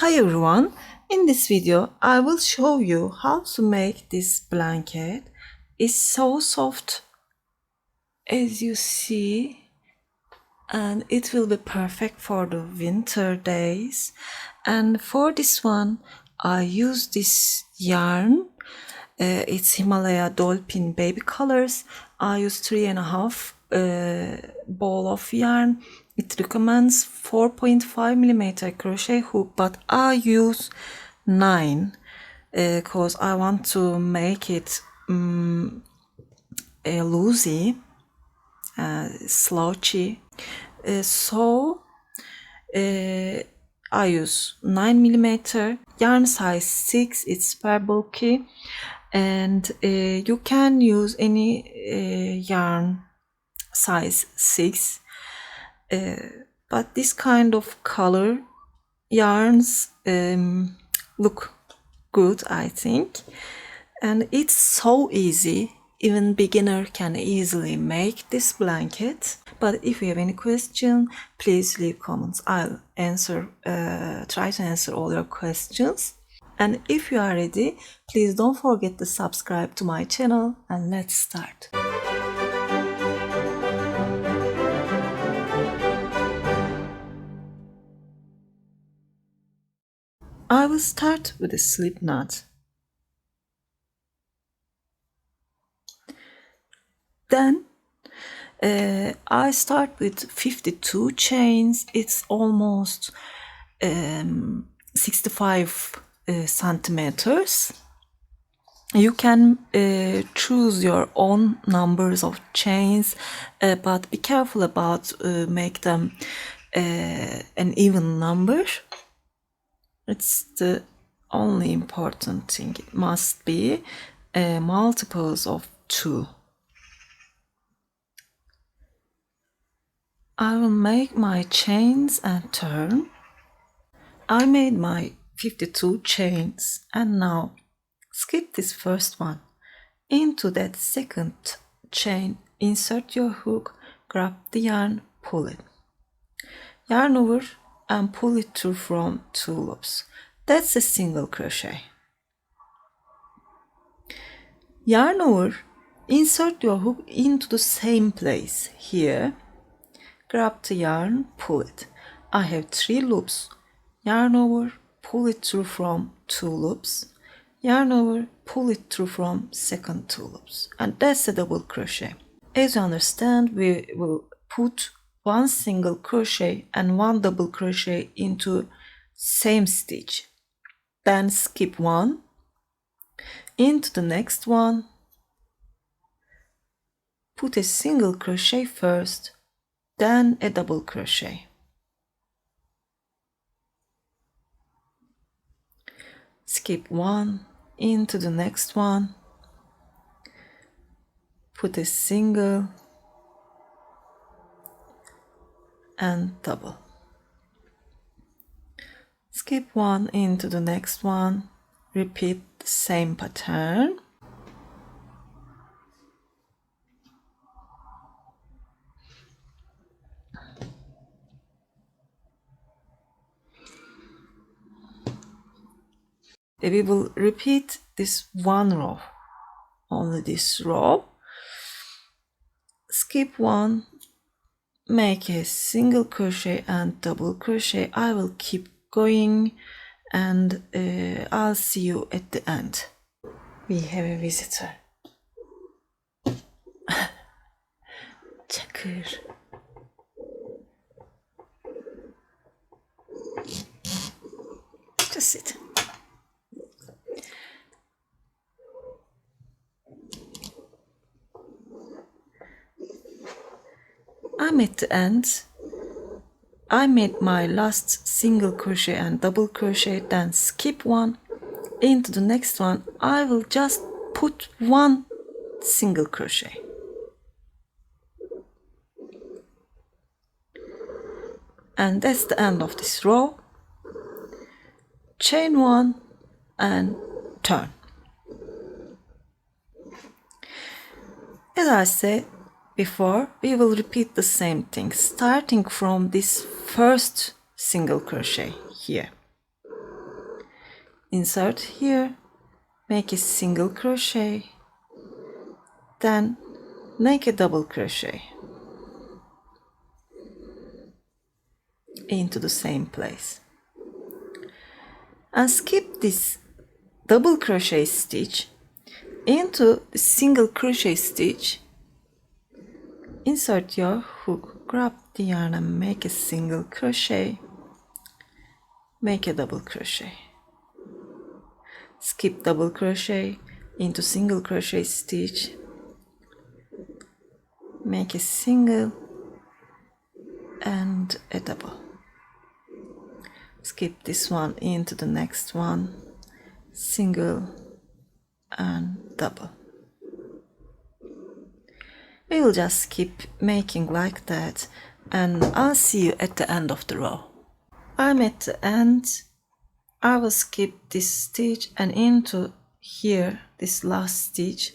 Hi everyone, in this video I will show you how to make this blanket. It's so soft as you see, and it will be perfect for the winter days. And for this one I use this yarn. It's Himalaya Dolphin Baby Colors. I use 3.5 ball of yarn. It recommends 4.5mm crochet hook, but I use 9 because I want to make it loosey, slouchy. So I use 9mm yarn size 6. It's very bulky, and you can use any yarn size 6, but this kind of color yarns look good, I think, and it's so easy. Even beginner can easily make this blanket. But if you have any question, please leave comments. I'll try to answer all your questions. And if you are ready, please don't forget to subscribe to my channel, and let's start. I will start with a slip knot. Then I start with 52 chains. It's almost 65 centimeters. You can choose your own numbers of chains, but be careful about make them an even number. It's the only important thing. It must be multiples of 2. I will make my chains and turn. I made my 52 chains, and now skip this first one. Into that second chain, insert your hook, grab the yarn, pull it. Yarn over and pull it through from 2 loops. That's a single crochet. Yarn over, insert your hook into the same place here. Grab the yarn, pull it. I have 3 loops. Yarn over, pull it through from 2 loops. Yarn over, pull it through from second 2 loops. And that's a double crochet. As you understand, we will put 1 single crochet and 1 double crochet into same stitch. Then skip 1 into the next one. Put a single crochet first, then a double crochet. Skip 1 into the next one. Put a single and double. Skip 1 into the next one. Repeat the same pattern. We will repeat this one row, only this row. Skip 1, make a single crochet and double crochet. I will keep going, and I'll see you at the end. We have a visitor. Çakır. Just sit. I'm at the end. I made my last single crochet and double crochet, then skip 1 into the next one. I will just put 1 single crochet. And that's the end of this row. Chain 1 and turn. As I said before, we will repeat the same thing, starting from this first single crochet here. insert here, make a single crochet, then make a double crochet into the same place, and skip this double crochet stitch into the single crochet stitch. Insert your hook, grab the yarn and make a single crochet, make a double crochet, skip double crochet into single crochet stitch, make a single and a double, skip this one into the next one, single and double. We will just keep making like that, and I'll see you at the end of the row. I'm at the end. I will skip this stitch, and into here, this last stitch,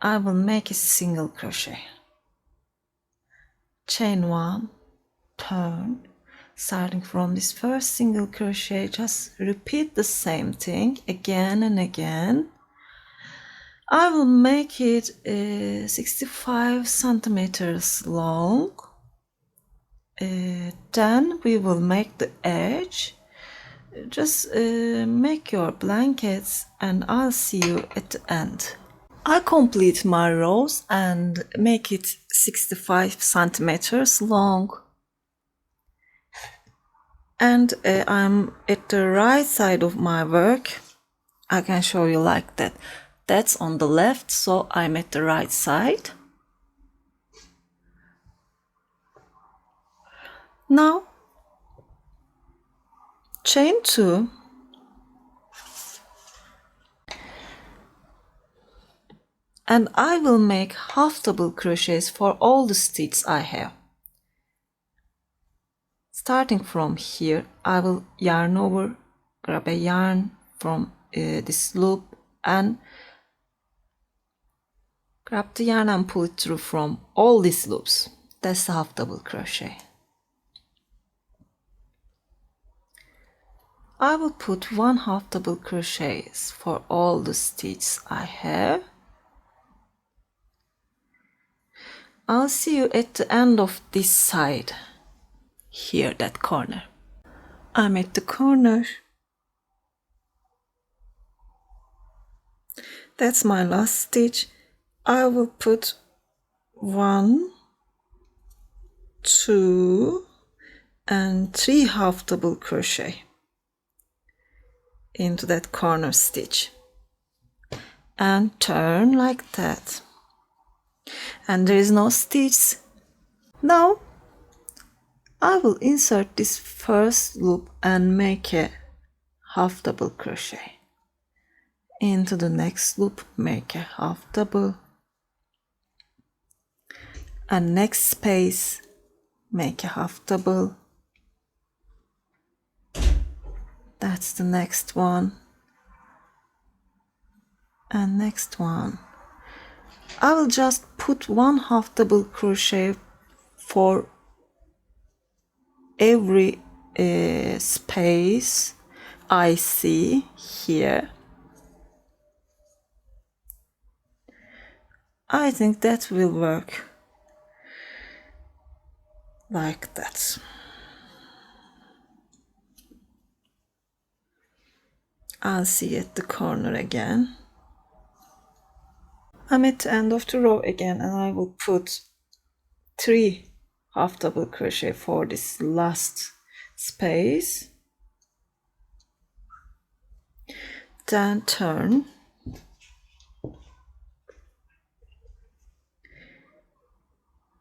I will make a single crochet. Chain one, turn, starting from this first single crochet, just repeat the same thing again and again. I will make it 65 centimeters long. Then we will make the edge. Just make your blankets, and I'll see you at the end. I complete my rows and make it 65 centimeters long. And I'm at the right side of my work. I can show you like that. That's on the left, so I'm at the right side. Now, chain 2, and I will make half double crochets for all the stitches I have. Starting from here, I will yarn over, grab a yarn from this loop, and grab the yarn and pull it through from all these loops. That's the half double crochet. I will put 1 half double crochets for all the stitches I have. I'll see you at the end of this side, here, that corner. I'm at the corner. That's my last stitch. I will put 1, 2, and 3 half double crochet into that corner stitch, and turn like that, and there is no stitch. Now I will insert this first loop and make a half double crochet into the next loop, make a half double, and next space make a half double. That's the next one, and next one. I will just put 1 half double crochet for every space I see here. I think that will work like that. I'll see at the corner again. I'm at the end of the row again, and I will put 3 half double crochet for this last space. Then turn.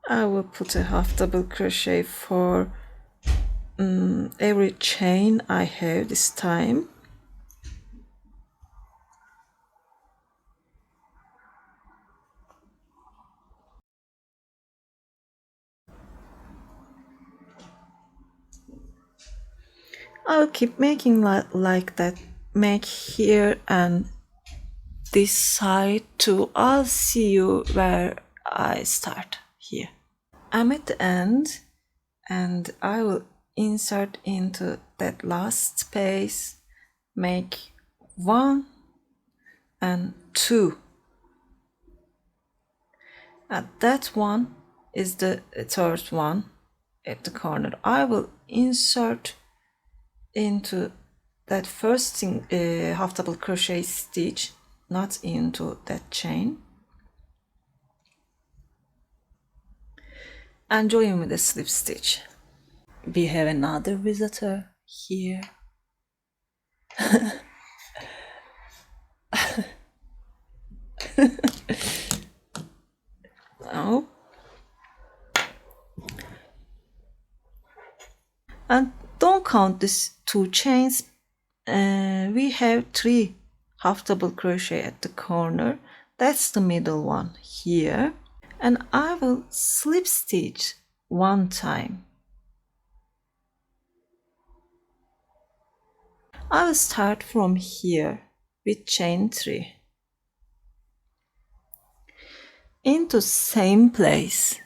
I will put a half double crochet for every chain I have this time. I'll keep making like that. Make here and this side too. I'll see you where I start here. I'm at the end, and I will insert into that last space, make 1 and 2, and that one is the third one at the corner. I will insert into that first half double crochet stitch, not into that chain, and join with a slip stitch. We have another visitor here. Oh. And don't count these 2 chains. We have 3 half double crochet at the corner. That's the middle one here. And I will slip stitch 1 time. I will start from here with chain 3 into same place.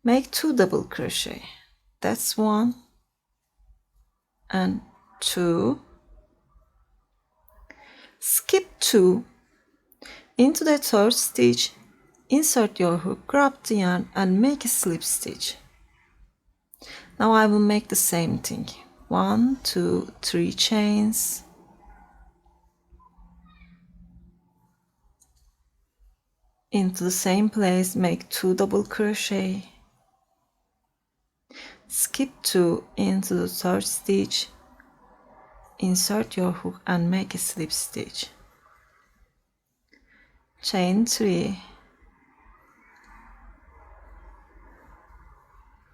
Make 2 double crochet. That's 1 and 2. Skip 2 into the third stitch. Insert your hook, grab the yarn and make a slip stitch. Now I will make the same thing. 1, 2, 3 chains. Into the same place, make 2 double crochet. Skip 2 into the third stitch. Insert your hook and make a slip stitch. Chain 3.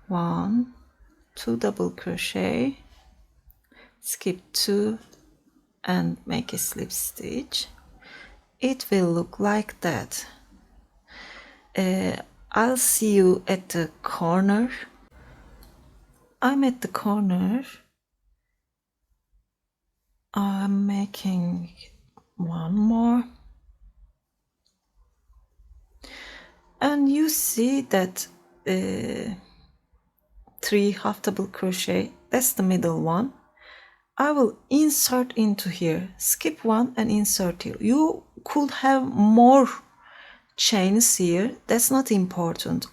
1, 2 double crochet, skip 2 and make a slip stitch. It will look like that. I'll see you at the corner. I'm at the corner. I'm making 1 more. And you see that 3 half double crochet, that's the middle one. I will insert into here, skip 1 and insert here. You could have more chains here, that's not important.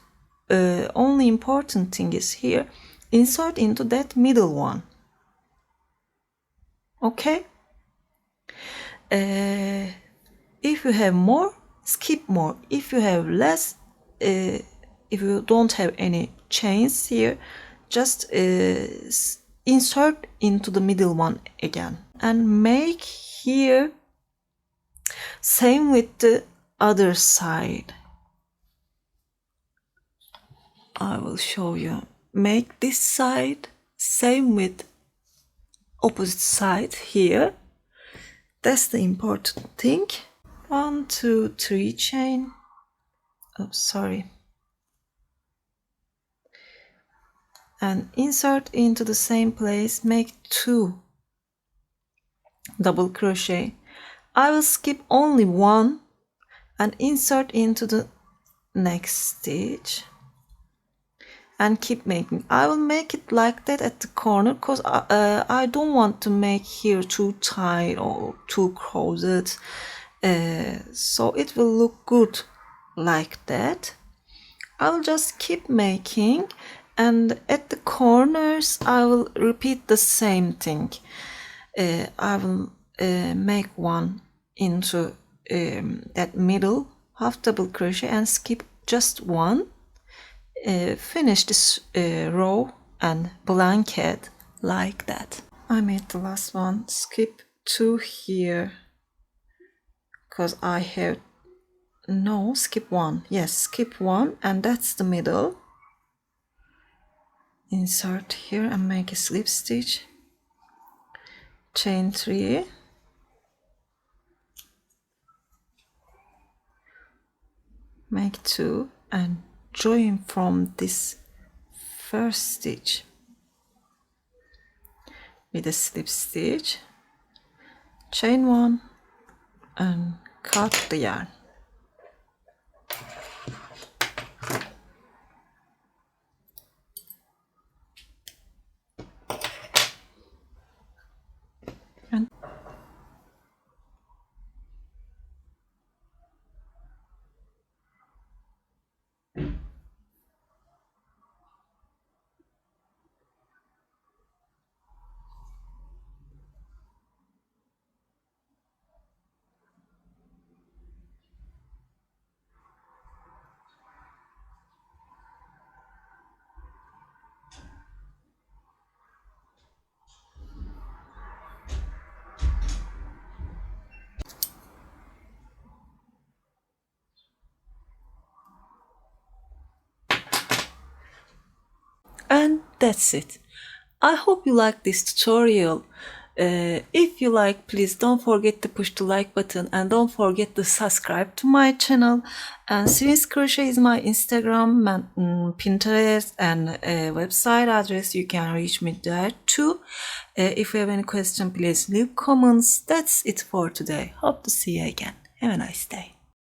Only important thing is here, insert into that middle one. Okay? If you have more, skip more. If you have less, if you don't have any chains here, just insert into the middle one again and make here same with the other side. I will show you. Make this side same with opposite side here. That's the important thing. 1, 2, 3 chain. Oh, sorry. And insert into the same place, make 2 double crochet. I will skip only 1 and insert into the next stitch and keep making. I will make it like that at the corner because I don't want to make here too tight or too crowded, so it will look good like that. I will just keep making, and at the corners I will repeat the same thing. I will make 1 into that middle half double crochet and skip just 1. Finish this row and blanket like that. I made the last one, skip 2 here because I have skip 1. Yes, skip 1 and that's the middle. Insert here and make a slip stitch. Chain 3. Make 2 and join from this first stitch with a slip stitch. Chain 1 and cut the yarn. That's it. I hope you like this tutorial. If you like, please don't forget to push the like button and don't forget to subscribe to my channel. And Swiss Crochet is my Instagram, Pinterest and website address. You can reach me there too. If you have any question, please leave comments. That's it for today. Hope to see you again. Have a nice day.